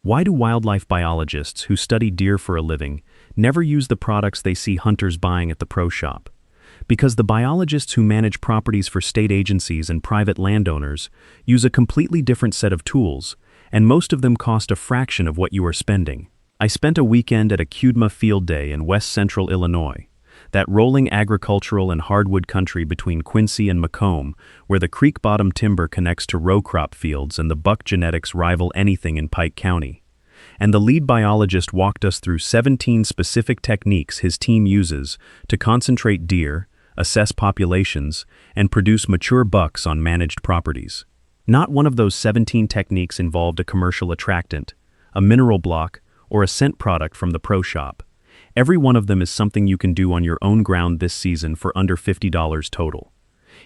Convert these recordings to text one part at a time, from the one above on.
Why do wildlife biologists who study deer for a living never use the products they see hunters buying at the pro shop? Because the biologists who manage properties for state agencies and private landowners use a completely different set of tools, and most of them cost a fraction of what you are spending. I spent a weekend at a Cudma field day in west central Illinois, that rolling agricultural and hardwood country between Quincy and Macomb, where the creek bottom timber connects to row crop fields and the buck genetics rival anything in Pike County. And the lead biologist walked us through 17 specific techniques his team uses to concentrate deer, assess populations, and produce mature bucks on managed properties. Not one of those 17 techniques involved a commercial attractant, a mineral block, or a scent product from the pro shop. Every one of them is something you can do on your own ground this season for under $50 total.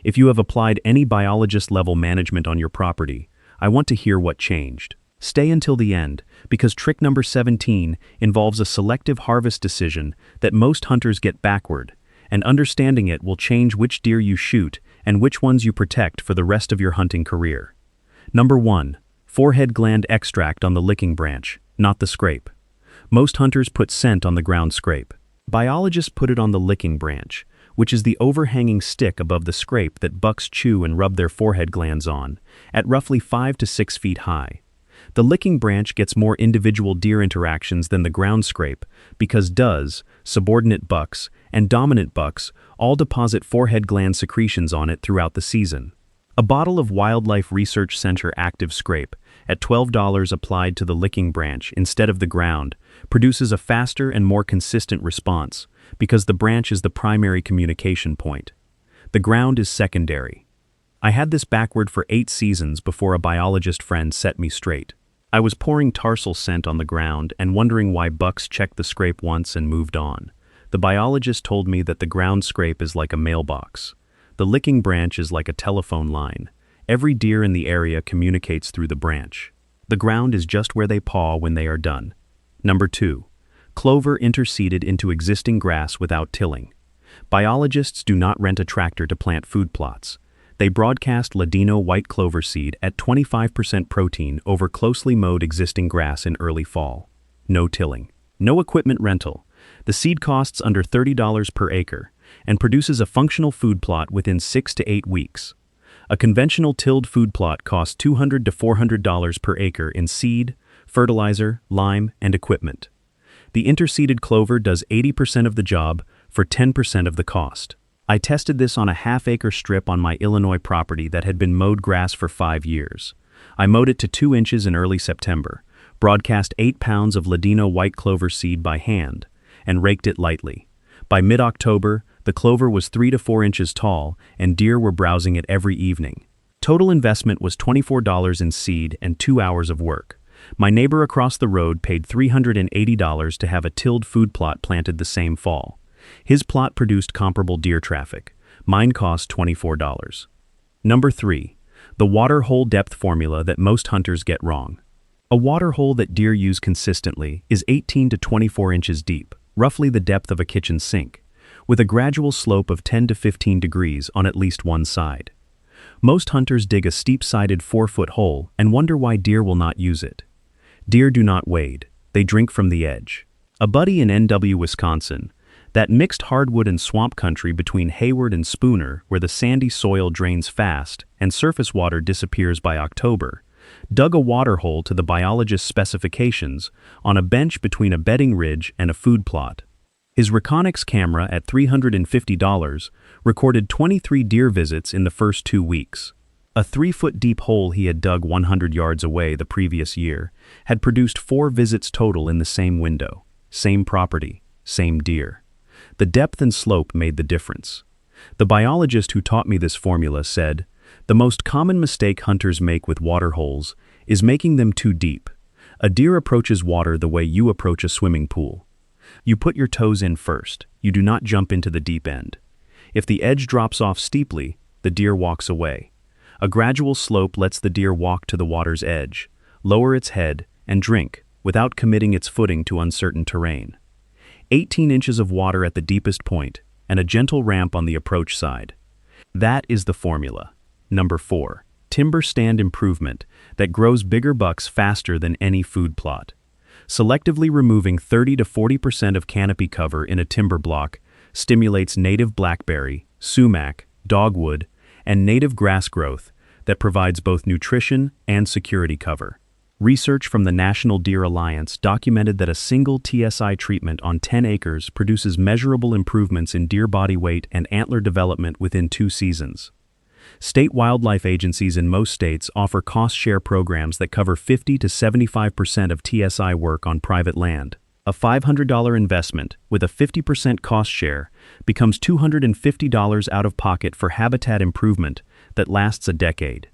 If you have applied any biologist-level management on your property, I want to hear what changed. Stay until the end, because trick number 17 involves a selective harvest decision that most hunters get backward, and understanding it will change which deer you shoot and which ones you protect for the rest of your hunting career. Number 1. Forehead gland extract on the licking branch, not the scrape. Most hunters put scent on the ground scrape. Biologists put it on the licking branch, which is the overhanging stick above the scrape that bucks chew and rub their forehead glands on, at roughly 5 to 6 feet high. The licking branch gets more individual deer interactions than the ground scrape because subordinate bucks, and dominant bucks all deposit forehead gland secretions on it throughout the season. A bottle of Wildlife Research Center active scrape, at $12 applied to the licking branch instead of the ground, produces a faster and more consistent response because the branch is the primary communication point. The ground is secondary. I had this backward for 8 seasons before a biologist friend set me straight. I was pouring tarsal scent on the ground and wondering why bucks checked the scrape once and moved on. The biologist told me that the ground scrape is like a mailbox. The licking branch is like a telephone line. Every deer in the area communicates through the branch. The ground is just where they paw when they are done. Number 2. Clover interseeded into existing grass without tilling. Biologists do not rent a tractor to plant food plots. They broadcast Ladino white clover seed at 25% protein over closely mowed existing grass in early fall. No tilling. No equipment rental. The seed costs under $30 per acre and produces a functional food plot within 6 to 8 weeks. A conventional tilled food plot costs $200 to $400 per acre in seed, fertilizer, lime, and equipment. The interseeded clover does 80% of the job for 10% of the cost. I tested this on a half-acre strip on my Illinois property that had been mowed grass for 5 years. I mowed it to 2 inches in early September, broadcast 8 pounds of Ladino white clover seed by hand, and raked it lightly. By mid-October, the clover was 3 to 4 inches tall, and deer were browsing it every evening. Total investment was $24 in seed and 2 hours of work. My neighbor across the road paid $380 to have a tilled food plot planted the same fall. His plot produced comparable deer traffic. Mine cost $24. Number 3. The water hole depth formula that most hunters get wrong. A water hole that deer use consistently is 18 to 24 inches deep, roughly the depth of a kitchen sink, with a gradual slope of 10 to 15 degrees on at least one side. Most hunters dig a steep-sided 4-foot hole and wonder why deer will not use it. Deer do not wade, they drink from the edge. A buddy in NW, Wisconsin, that mixed hardwood and swamp country between Hayward and Spooner where the sandy soil drains fast and surface water disappears by October, dug a water hole to the biologist's specifications on a bench between a bedding ridge and a food plot. His Reconyx camera at $350 recorded 23 deer visits in the first 2 weeks. A 3-foot deep hole he had dug 100 yards away the previous year had produced 4 visits total in the same window, same property, same deer. The depth and slope made the difference. The biologist who taught me this formula said, "The most common mistake hunters make with water holes is making them too deep. A deer approaches water the way you approach a swimming pool. You put your toes in first, you do not jump into the deep end. If the edge drops off steeply, the deer walks away. A gradual slope lets the deer walk to the water's edge, lower its head, and drink, without committing its footing to uncertain terrain. 18 inches of water at the deepest point, and a gentle ramp on the approach side. That is the formula. Number 4. timber stand improvement that grows bigger bucks faster than any food plot. Selectively removing 30 to 40% of canopy cover in a timber block stimulates native blackberry, sumac, dogwood, and native grass growth that provides both nutrition and security cover. Research from the National Deer Alliance documented that a single TSI treatment on 10 acres produces measurable improvements in deer body weight and antler development within 2 seasons. State wildlife agencies in most states offer cost-share programs that cover 50 to 75% of TSI work on private land. A $500 investment with a 50% cost share becomes $250 out of pocket for habitat improvement that lasts a decade.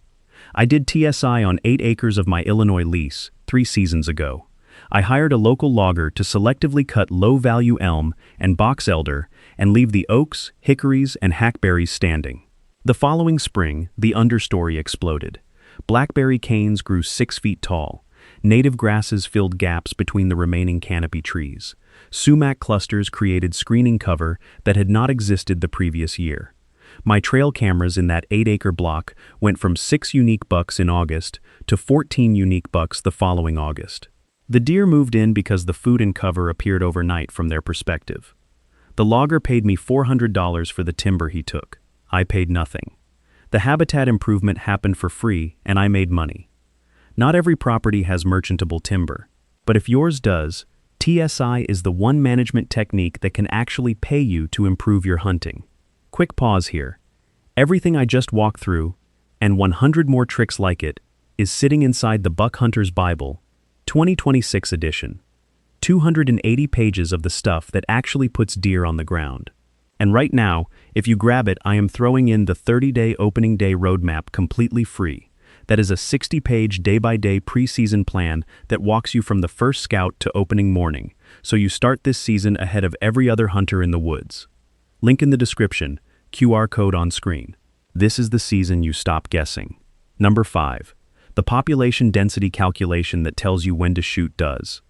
I did TSI on 8 acres of my Illinois lease 3 seasons ago. I hired a local logger to selectively cut low-value elm and box elder and leave the oaks, hickories, and hackberries standing. The following spring, the understory exploded. Blackberry canes grew 6 feet tall. Native grasses filled gaps between the remaining canopy trees. Sumac clusters created screening cover that had not existed the previous year. My trail cameras in that 8-acre block went from 6 unique bucks in August to 14 unique bucks the following August. The deer moved in because the food and cover appeared overnight from their perspective. The logger paid me $400 for the timber he took. I paid nothing. The habitat improvement happened for free and I made money. Not every property has merchantable timber, but if yours does, TSI is the one management technique that can actually pay you to improve your hunting. Quick pause here. Everything I just walked through, and 100 more tricks like it, is sitting inside the Buck Hunter's Bible, 2026 edition. 280 pages of the stuff that actually puts deer on the ground. And right now, if you grab it, I am throwing in the 30-day opening day roadmap completely free. That is a 60-page day-by-day preseason plan that walks you from the first scout to opening morning, so you start this season ahead of every other hunter in the woods. Link in the description, QR code on screen. This is the season you stop guessing. Number 5. The population density calculation that tells you when to shoot does.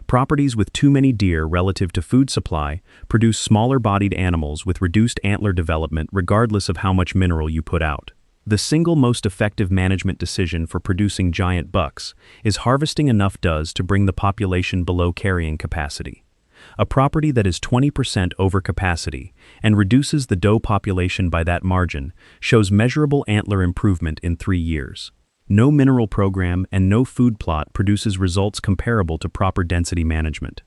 Properties with too many deer relative to food supply produce smaller-bodied animals with reduced antler development regardless of how much mineral you put out. The single most effective management decision for producing giant bucks is harvesting enough does to bring the population below carrying capacity. A property that is 20% over capacity and reduces the doe population by that margin shows measurable antler improvement in 3 years. No mineral program and no food plot produces results comparable to proper density management.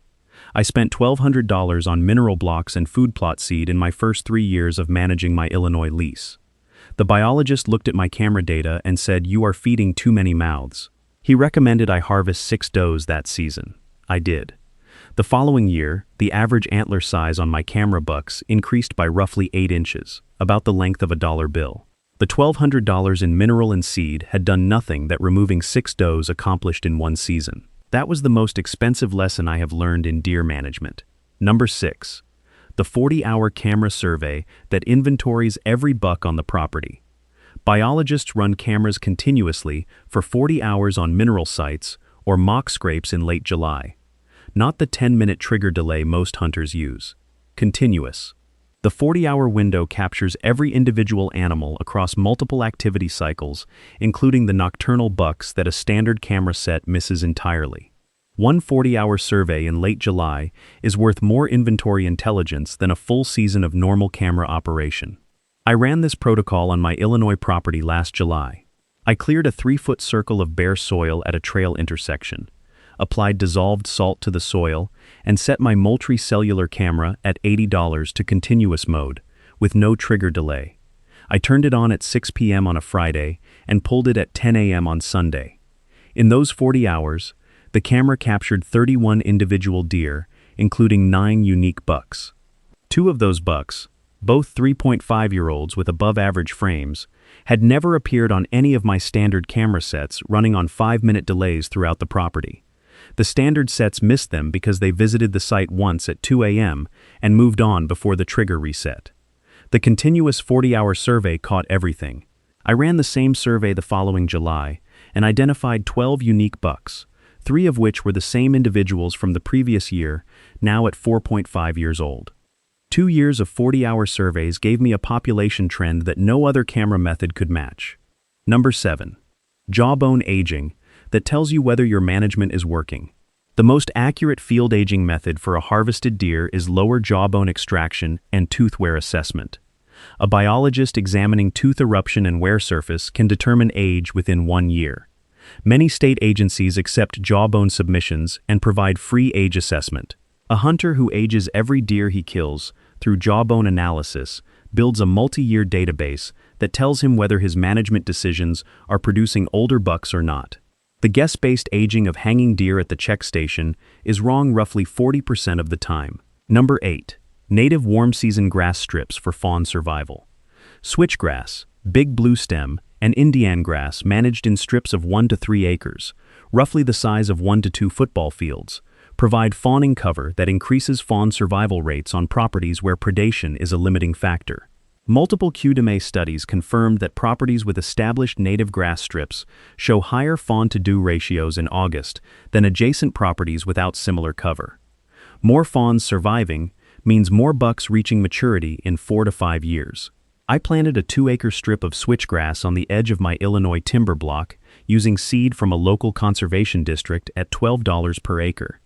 I spent $1,200 on mineral blocks and food plot seed in my first 3 years of managing my Illinois lease. The biologist looked at my camera data and said, "You are feeding too many mouths." He recommended I harvest 6 does that season. I did. The following year, the average antler size on my camera bucks increased by roughly 8 inches, about the length of a dollar bill. The $1,200 in mineral and seed had done nothing that removing 6 does accomplished in 1 season. That was the most expensive lesson I have learned in deer management. Number 6. The 40-hour camera survey that inventories every buck on the property. Biologists run cameras continuously for 40 hours on mineral sites or mock scrapes in late July. Not the 10-minute trigger delay most hunters use. Continuous. The 40-hour window captures every individual animal across multiple activity cycles, including the nocturnal bucks that a standard camera set misses entirely. One 40-hour survey in late July is worth more inventory intelligence than a full season of normal camera operation. I ran this protocol on my Illinois property last July. I cleared a 3-foot circle of bare soil at a trail intersection, applied dissolved salt to the soil, and set my Moultrie cellular camera at $80 to continuous mode, with no trigger delay. I turned it on at 6 p.m. on a Friday and pulled it at 10 a.m. on Sunday. In those 40 hours, the camera captured 31 individual deer, including 9 unique bucks. 2 of those bucks, both 3.5-year-olds with above-average frames, had never appeared on any of my standard camera sets running on 5-minute delays throughout the property. The standard sets missed them because they visited the site once at 2 a.m. and moved on before the trigger reset. The continuous 40-hour survey caught everything. I ran the same survey the following July and identified 12 unique bucks, 3 of which were the same individuals from the previous year, now at 4.5 years old. 2 years of 40-hour surveys gave me a population trend that no other camera method could match. Number 7. Jawbone aging, that tells you whether your management is working. The most accurate field aging method for a harvested deer is lower jawbone extraction and tooth wear assessment. A biologist examining tooth eruption and wear surface can determine age within 1 year. Many state agencies accept jawbone submissions and provide free age assessment. A hunter who ages every deer he kills through jawbone analysis builds a multi-year database that tells him whether his management decisions are producing older bucks or not. The guess-based aging of hanging deer at the check station is wrong roughly 40% of the time. Number 8. Native warm-season grass strips for fawn survival. Switchgrass, big bluestem, and Indian grass managed in strips of 1 to 3 acres, roughly the size of 1 to 2 football fields, provide fawning cover that increases fawn survival rates on properties where predation is a limiting factor. Multiple QDMA studies confirmed that properties with established native grass strips show higher fawn-to-dew ratios in August than adjacent properties without similar cover. More fawns surviving means more bucks reaching maturity in 4 to 5 years. I planted a 2-acre strip of switchgrass on the edge of my Illinois timber block using seed from a local conservation district at $12 per acre.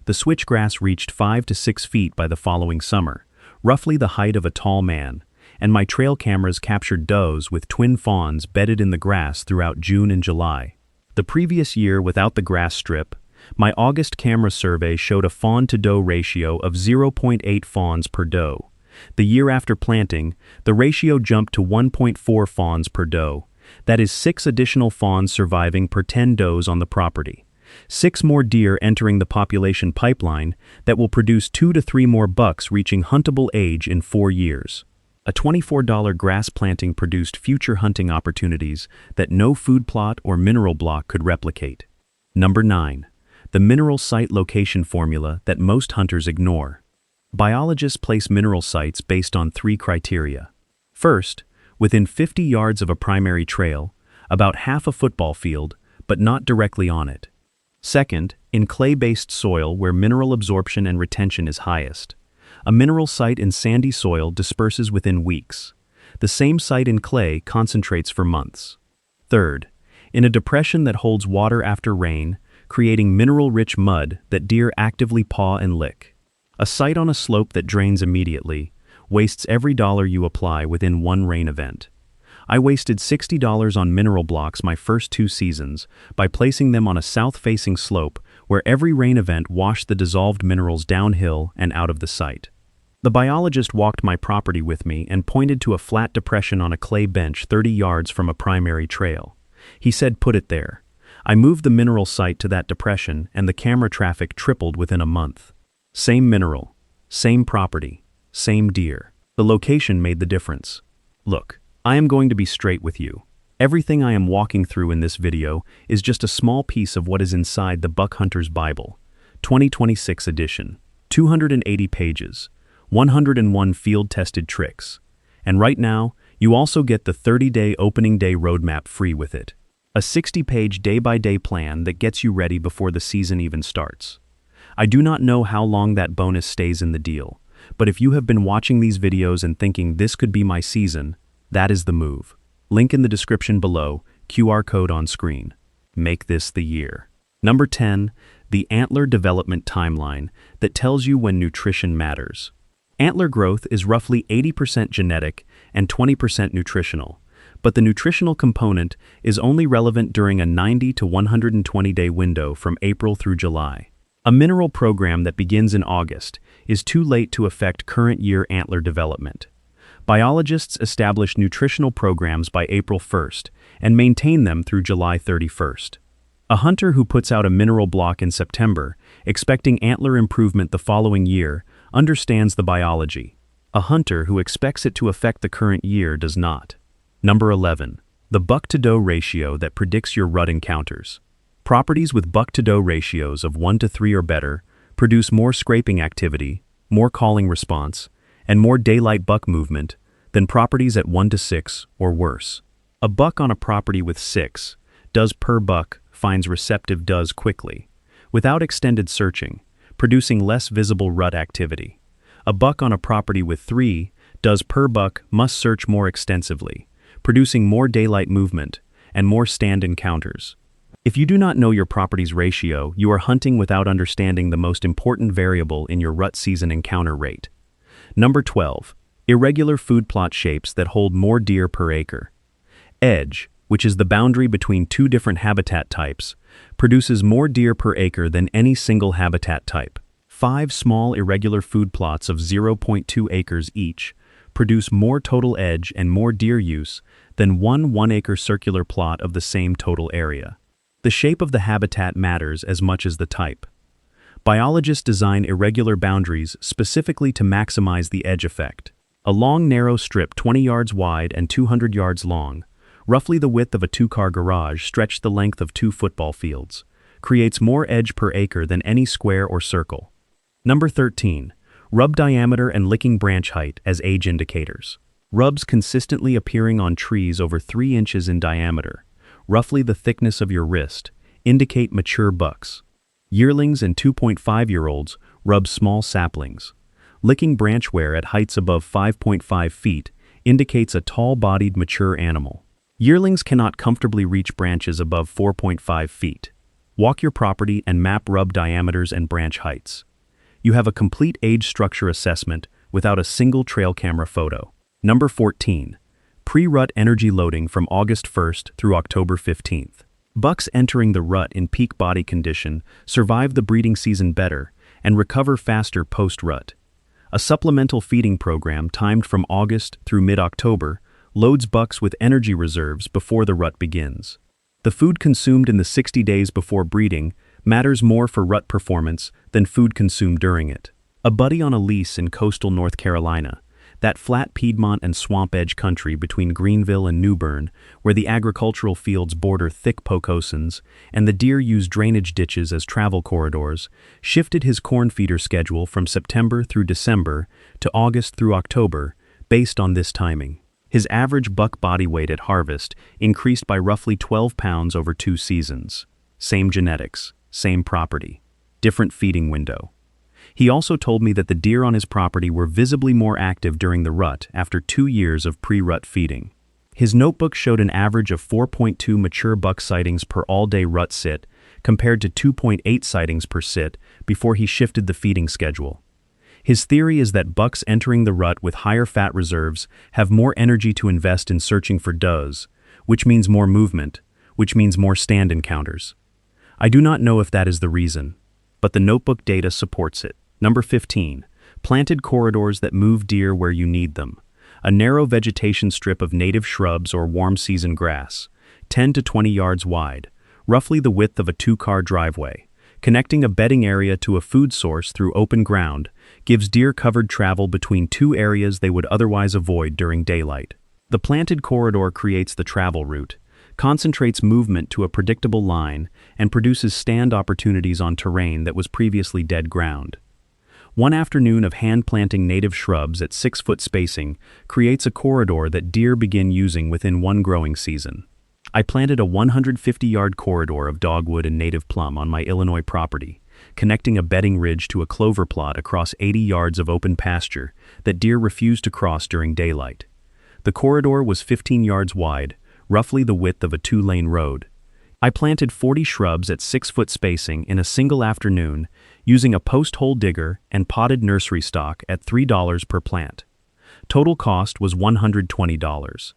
The switchgrass reached 5 to 6 feet by the following summer, roughly the height of a tall man, and my trail cameras captured does with twin fawns bedded in the grass throughout June and July. The previous year without the grass strip, my August camera survey showed a fawn-to-doe ratio of 0.8 fawns per doe. The year after planting, the ratio jumped to 1.4 fawns per doe. That is 6 additional fawns surviving per 10 does on the property. 6 more deer entering the population pipeline that will produce 2 to 3 more bucks reaching huntable age in 4 years. A $24 grass planting produced future hunting opportunities that no food plot or mineral block could replicate. Number 9. The mineral site location formula that most hunters ignore. Biologists place mineral sites based on 3 criteria. First, within 50 yards of a primary trail, about half a football field, but not directly on it. Second, in clay-based soil where mineral absorption and retention is highest. A mineral site in sandy soil disperses within weeks. The same site in clay concentrates for months. Third, in a depression that holds water after rain, creating mineral-rich mud that deer actively paw and lick. A site on a slope that drains immediately wastes every dollar you apply within 1 rain event. I wasted $60 on mineral blocks my first 2 seasons by placing them on a south-facing slope where every rain event washed the dissolved minerals downhill and out of the site. The biologist walked my property with me and pointed to a flat depression on a clay bench 30 yards from a primary trail. He said, "Put it there." I moved the mineral site to that depression and the camera traffic tripled within a month. Same mineral, same property, same deer. The location made the difference. Look, I am going to be straight with you. Everything I am walking through in this video is just a small piece of what is inside the Buck Hunter's Bible, 2026 edition, 280 pages, 101 field-tested tricks. And right now, you also get the 30-day opening day roadmap free with it. A 60-page day-by-day plan that gets you ready before the season even starts. I do not know how long that bonus stays in the deal, but if you have been watching these videos and thinking this could be my season, that is the move. Link in the description below, QR code on screen. Make this the year. Number 10, the antler development timeline that tells you when nutrition matters. Antler growth is roughly 80% genetic and 20% nutritional, but the nutritional component is only relevant during a 90 to 120 day window from April through July. A mineral program that begins in August is too late to affect current year antler development. Biologists establish nutritional programs by April 1st and maintain them through July 31st. A hunter who puts out a mineral block in September, expecting antler improvement the following year, understands the biology. A hunter who expects it to affect the current year does not. Number 11. The buck-to-doe ratio that predicts your rut encounters. Properties with buck-to-doe ratios of 1 to 3 or better produce more scraping activity, more calling response, and more daylight buck movement than properties at 1 to 6 or worse. A buck on a property with 6 does per buck finds receptive does quickly, without extended searching, producing less visible rut activity. A buck on a property with 3 does per buck must search more extensively, producing more daylight movement and more stand encounters. If you do not know your property's ratio, you are hunting without understanding the most important variable in your rut season encounter rate. Number 12. Irregular food plot shapes that hold more deer per acre. Edge, which is the boundary between two different habitat types, produces more deer per acre than any single habitat type. 5 small irregular food plots of 0.2 acres each produce more total edge and more deer use than one 1-acre circular plot of the same total area. The shape of the habitat matters as much as the type. Biologists design irregular boundaries specifically to maximize the edge effect. A long, narrow strip 20 yards wide and 200 yards long, roughly the width of a 2-car garage stretched the length of 2 football fields, creates more edge per acre than any square or circle. Number 13. Rub diameter and licking branch height as age indicators. Rubs consistently appearing on trees over 3 inches in diameter, roughly the thickness of your wrist, indicate mature bucks. Yearlings and 2.5-year-olds rub small saplings. Licking branch wear at heights above 5.5 feet indicates a tall-bodied mature animal. Yearlings cannot comfortably reach branches above 4.5 feet. Walk your property and map rub diameters and branch heights. You have a complete age structure assessment without a single trail camera photo. Number 14. Pre-rut energy loading from August 1st through October 15th. Bucks entering the rut in peak body condition survive the breeding season better and recover faster post-rut. A supplemental feeding program timed from August through mid-October loads bucks with energy reserves before the rut begins. The food consumed in the 60 days before breeding matters more for rut performance than food consumed during it. A buddy on a lease in coastal North Carolina, that flat Piedmont and swamp edge country between Greenville and New Bern, where the agricultural fields border thick pocosins and the deer use drainage ditches as travel corridors, shifted his corn feeder schedule from September through December to August through October based on this timing. His average buck body weight at harvest increased by roughly 12 pounds over 2 seasons. Same genetics, same property, different feeding window. He also told me that the deer on his property were visibly more active during the rut after 2 years of pre-rut feeding. His notebook showed an average of 4.2 mature buck sightings per all-day rut sit compared to 2.8 sightings per sit before he shifted the feeding schedule. His theory is that bucks entering the rut with higher fat reserves have more energy to invest in searching for does, which means more movement, which means more stand encounters. I do not know if that is the reason, but the notebook data supports it. Number 15. Planted corridors that move deer where you need them. A narrow vegetation strip of native shrubs or warm season grass, 10 to 20 yards wide, roughly the width of a 2-car driveway, connecting a bedding area to a food source through open ground, gives deer-covered travel between 2 areas they would otherwise avoid during daylight. The planted corridor creates the travel route, concentrates movement to a predictable line, and produces stand opportunities on terrain that was previously dead ground. One afternoon of hand-planting native shrubs at 6-foot spacing creates a corridor that deer begin using within 1 growing season. I planted a 150-yard corridor of dogwood and native plum on my Illinois property, connecting a bedding ridge to a clover plot across 80 yards of open pasture that deer refused to cross during daylight. The corridor was 15 yards wide, roughly the width of a 2-lane road. I planted 40 shrubs at 6-foot spacing in a single afternoon using a post-hole digger and potted nursery stock at $3 per plant. Total cost was $120.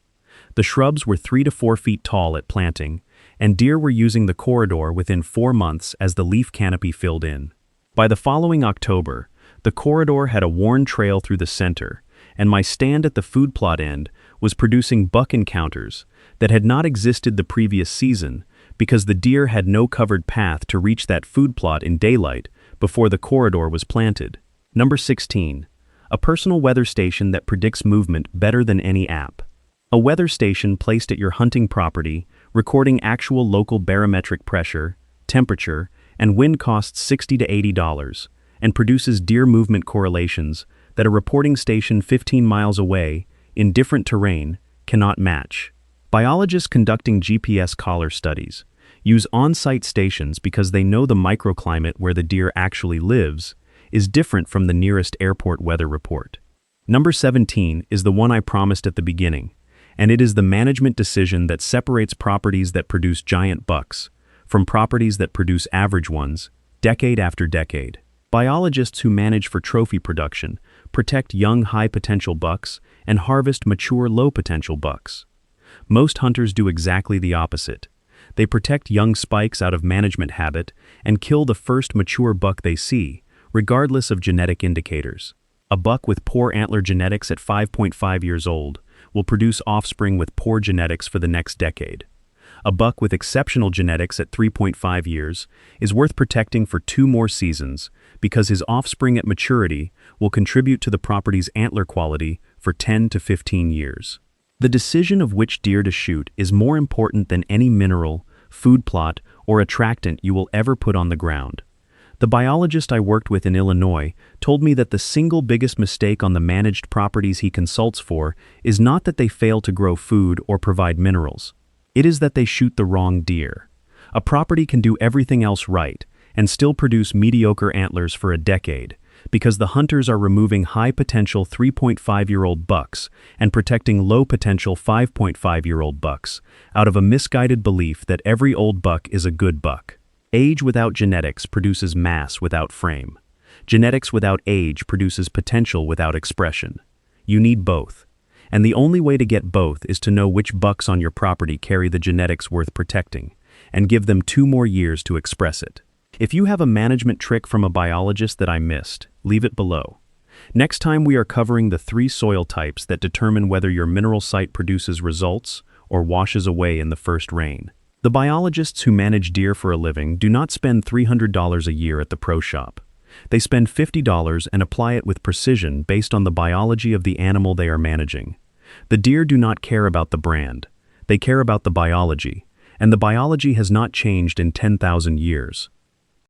The shrubs were 3 to 4 feet tall at planting, and deer were using the corridor within 4 months as the leaf canopy filled in. By the following October, the corridor had a worn trail through the center, and my stand at the food plot end was producing buck encounters that had not existed the previous season because the deer had no covered path to reach that food plot in daylight before the corridor was planted. Number 16. A personal weather station that predicts movement better than any app. A weather station placed at your hunting property, recording actual local barometric pressure, temperature, and wind costs $60 to $80, and produces deer movement correlations that a reporting station 15 miles away, in different terrain, cannot match. Biologists conducting GPS collar studies use on-site stations because they know the microclimate where the deer actually lives is different from the nearest airport weather report. Number 17 is the one I promised at the beginning, and it is the management decision that separates properties that produce giant bucks from properties that produce average ones, decade after decade. Biologists who manage for trophy production protect young high-potential bucks and harvest mature low-potential bucks. Most hunters do exactly the opposite. They protect young spikes out of management habit and kill the first mature buck they see, regardless of genetic indicators. A buck with poor antler genetics at 5.5 years old will produce offspring with poor genetics for the next decade. A buck with exceptional genetics at 3.5 years is worth protecting for 2 more seasons because his offspring at maturity will contribute to the property's antler quality for 10 to 15 years. The decision of which deer to shoot is more important than any mineral, food plot, or attractant you will ever put on the ground. The biologist I worked with in Illinois told me that the single biggest mistake on the managed properties he consults for is not that they fail to grow food or provide minerals. It is that they shoot the wrong deer. A property can do everything else right and still produce mediocre antlers for a decade because the hunters are removing high-potential 3.5-year-old bucks and protecting low-potential 5.5-year-old bucks out of a misguided belief that every old buck is a good buck. Age without genetics produces mass without frame. Genetics without age produces potential without expression. You need both. And the only way to get both is to know which bucks on your property carry the genetics worth protecting, and give them 2 more years to express it. If you have a management trick from a biologist that I missed, leave it below. Next time we are covering the 3 soil types that determine whether your mineral site produces results or washes away in the first rain. The biologists who manage deer for a living do not spend $300 a year at the pro shop. They spend $50 and apply it with precision based on the biology of the animal they are managing. The deer do not care about the brand. They care about the biology, and the biology has not changed in 10,000 years.